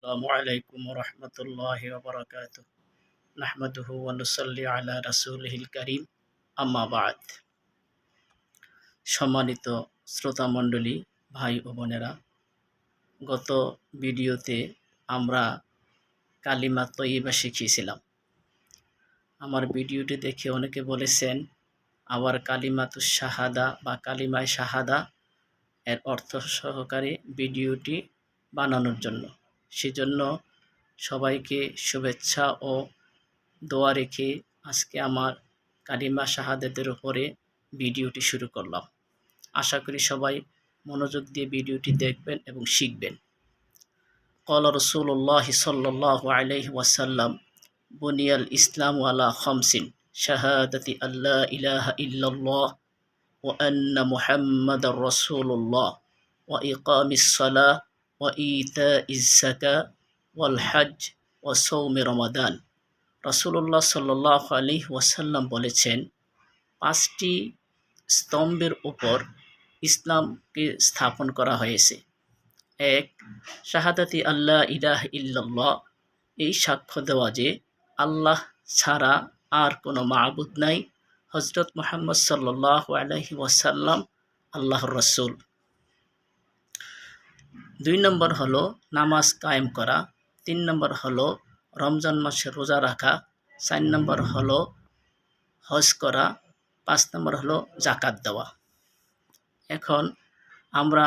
আসসালামু আলাইকুম রহমতুল্লাহি ওয়া বারাকাতুহু নাহমাদুহু ওয়া নুসাল্লি আলা রাসূলিহিল কারীম আম্মা বা'দ। সম্মানিত শ্রোতা মণ্ডলী, ভাই ও বোনেরা, গত ভিডিওতে আমরা কালিমা তয়্যিবা শিখিয়েছিলাম। আমার ভিডিওটি দেখে অনেকে বলেছেন আবার কালিমাতুশ শাহাদা বা কালিমায়ে শাহাদা এর অর্থ সহকারে ভিডিওটি বানানোর জন্য। সেজন্য সবাইকে শুভেচ্ছা ও দোয়া রেখে আজকে আমার কালিমা শাহাদাতের উপরে ভিডিওটি শুরু করলাম। আশা করি সবাই মনোযোগ দিয়ে ভিডিওটি দেখবেন এবং শিখবেন। ক্বালা রাসূলুল্লাহি সাল্লাল্লাহু আলাইহি ওয়াসাল্লাম, বুনিয়াল ইসলামু আলা খামসিন, শাহাদাতি আল্লা ইলাহা ইল্লাল্লাহ ওয়া আন্না মুহাম্মাদার রাসূলুল্লাহ ওয়া ইকামিস সালাহ ওয়া ইতাইজ যাকাহ ওয়াল হজ্জ ওয়া সাওমি রমাদান। রাসূলুল্লাহ সাল্লাল্লাহু আলাইহি ওয়াসাল্লাম বলেছেন, 5টি স্তম্ভের উপর ইসলামকে স্থাপন করা হয়েছে। 1. শাহাদাতি আল্লা ইলাহা ইল্লাল্লাহ, এই সাক্ষ্য দেওয়া যে আল্লাহ ছাড়া আর কোনো মাবুদ নাই, হযরত মুহাম্মদ সাল্লাল্লাহু আলাইহি ওয়াসাল্লাম আল্লাহর রাসূল। 2 নম্বর হলো নামাজ কায়েম করা। 3 নম্বর হলো রমজান মাসে রোজা রাখা। 4 নম্বর হলো হজ করা। 5 নম্বর হলো যাকাত দেওয়া। এখন আমরা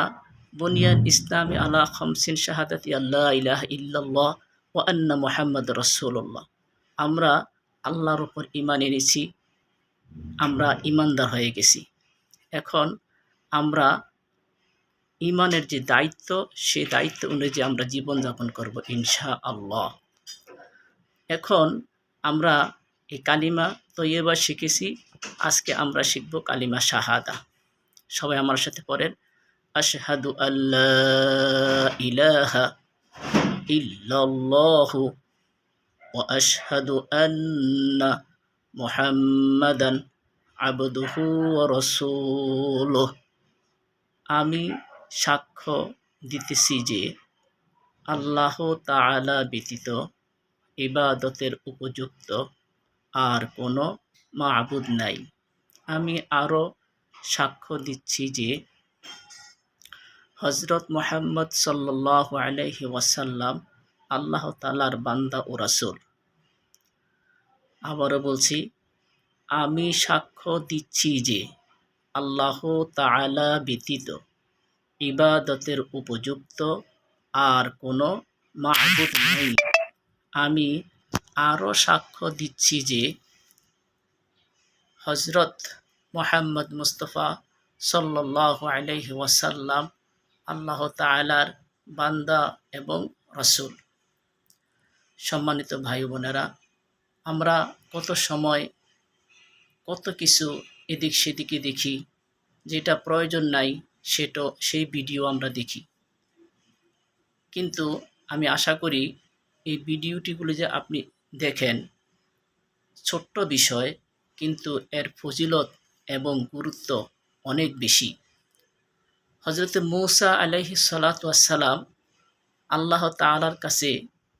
বুনিয়াল ইসলামি আলা খামসিন, শাহাদাতি আল্লা ইলাহা ইল্লাল্লাহ ওয়া আন্না মুহাম্মাদুর রাসূলুল্লাহ, আমরা আল্লাহর উপর ঈমান এনেছি, আমরা ঈমানদার হয়ে গেছি। এখন আমরা ঈমানের যে দায়িত্ব, সেই দায়িত্ব অনুযায়ী আমরা জীবনযাপন করব ইনশাআল্লাহ। এখন আমরা এই কালিমা তয়্যিবা শিখেছি, আজকে আমরা শিখব কালিমা শাহাদা। সবাই আমার সাথে পড়েন, আশহাদু আল্লা ইলাহা ইল্লাল্লাহু ওয়া আশহাদু আন্না মুহাম্মাদান আবদুহু ওয়া রাসূলুহু। আমি সাক্ষ্য দিতেছি যে আল্লাহ তাআলা ব্যতীত ইবাদতের উপযুক্ত আর কোনো মাবুদ নাই। আমি আরও সাক্ষ্য দিচ্ছি যে হযরত মুহাম্মদ সাল্লাল্লাহু আলাইহি ওয়াসাল্লাম আল্লাহ তাআলার বান্দা ও রাসূল। আবারও বলছি, আমি সাক্ষ্য দিচ্ছি যে আল্লাহ তাআলা ব্যতীত ইবাদতের উপযুক্ত আর কোনো মাবুদ নেই। আমি আরও সাক্ষ্য দিচ্ছি যে হযরত মুহাম্মদ মুস্তাফা সাল্লাল্লাহু আলাইহি ওয়াসাল্লাম আল্লাহ তাআলার বান্দা এবং রাসূল। সম্মানিত ভাই বোনেরা, আমরা কত সময় কত কিছু এদিক সেদিকে দেখি, যেটা প্রয়োজন নাই সেই ভিডিও আমরা দেখি। কিন্তু আমি আশা করি এই ভিডিওটিগুলো যে আপনি দেখেন, ছোট্ট বিষয় কিন্তু এর ফজিলত এবং গুরুত্ব অনেক বেশি। হযরত মূসা আলাইহিস সালাতু ওয়াস সালাম আল্লাহ তাআলার কাছে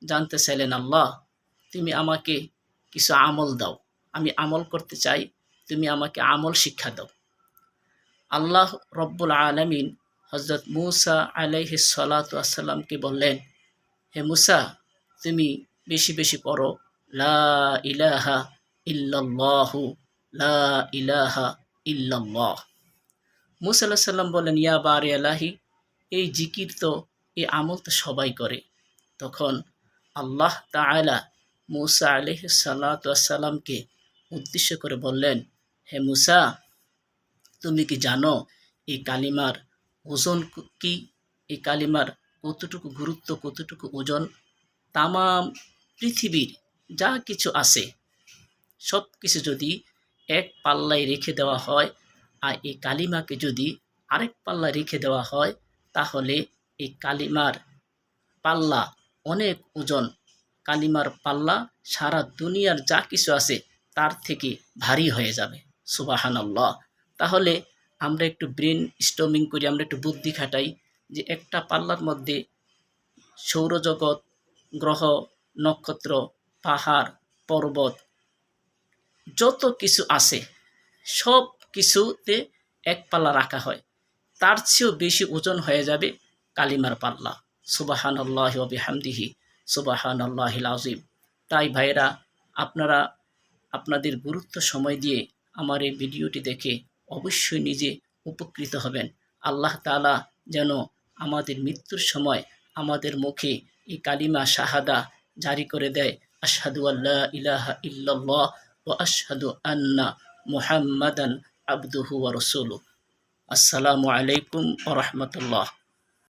জানতে চাইলেন, আল্লাহ তুমি আমাকে কিছু আমল দাও, আমি আমল করতে চাই, তুমি আমাকে আমল শিক্ষা দাও। আল্লাহ রব্বুল আলামিন হযরত মূসা আলাইহিস সালাতু ওয়াস সালামকে বললেন, হে মূসা, তুমি বেশি বেশি পড়ো লা ইলাহা ইল্লাল্লাহু, লা ইলাহা ইল্লাল্লাহ। মূসা আলাইহিস সালাম বলেন, ইয়া বারি আলাহি, এই জিকির তো, এই আমল তো সবাই করে। তখন আল্লাহ তাআলা মূসা আলাইহিস সালাতু ওয়াস সালামকে উদ্দেশ্য করে বললেন, হে মূসা, তুমি কি জানো এই কালিমার ওজন কি? এই কালিমার কতটুকু গুরুত্ব, কতটুকু ওজন? তামাম পৃথিবীর যা কিছু আছে সব কিছু যদি এক পাল্লায় রেখে দেওয়া হয় আর এই কালিমাকে যদি আরেক পাল্লায় রেখে দেওয়া হয়, তাহলে এই কালিমার পাল্লা অনেক ওজন। কালিমার পাল্লা সারা দুনিয়ার যা কিছু আছে তার থেকে ভারী হয়ে যাবে। সুবহানাল্লাহ। তাহলে আমরা একটু ব্রেন স্টর্মিং করি, আমরা একটু বুদ্ধি খাটাই যে একটা পাল্লার মধ্যে সৌরজগৎ, গ্রহ, নক্ষত্র, পাহাড়, পর্বত যত কিছু আছে সব কিছুতে এক পাল্লা রাখা হয়, তার চেয়েও বেশি ওজন হয়ে যাবে কালিমার পাল্লা। সুবহানাল্লাহি ওয়া বিহামদিহি সুবহানাল্লাহিল আযীম। তাই ভাইরা, আপনারা আপনাদের গুরুত্ব সময় দিয়ে আমার এই ভিডিওটি দেখে অবশ্যই নিজে উপকৃত হবেন। আল্লাহ তাআলা যেন আমাদের মৃত্যুর সময় আমাদের মুখে এই কালিমা শাহাদা জারি করে দেয়, আশহাদু আল্লা ইলাহা ইল্লাল্লাহ ওয়া আশহাদু আন্না মুহাম্মাদান আবদুহু ওয়া রাসূলুহু। আসসালামু আলাইকুম ওয়া রাহমাতুল্লাহ।